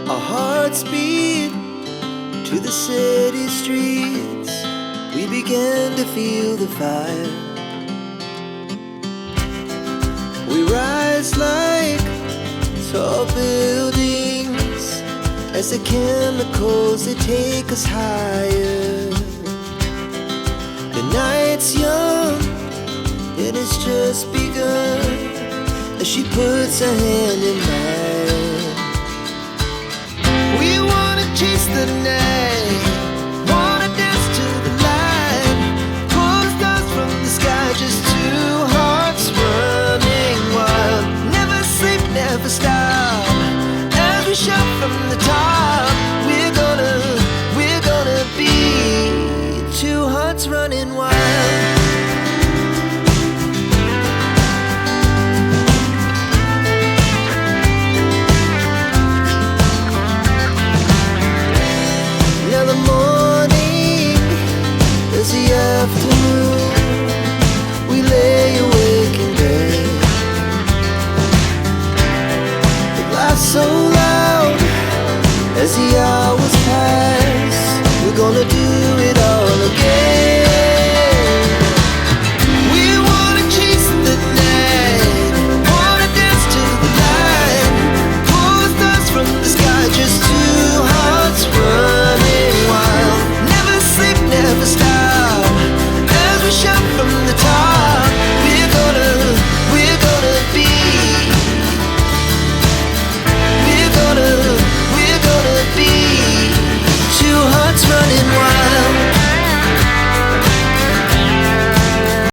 Our hearts beat to the city streets. We began to feel the fire. We rise like tall buildings as the chemicals, they take us higher. The night's young and it's just begun as she puts her hand in mine. We wanna chase the night, wanna dance to the light, pull stars from the sky, just two hearts running wild. Never sleep, never stop, as we shout from the top. We're gonna be two hearts running wild. Now the morning is the afternoon. We lay awake in bed. The laughs so loud as the hours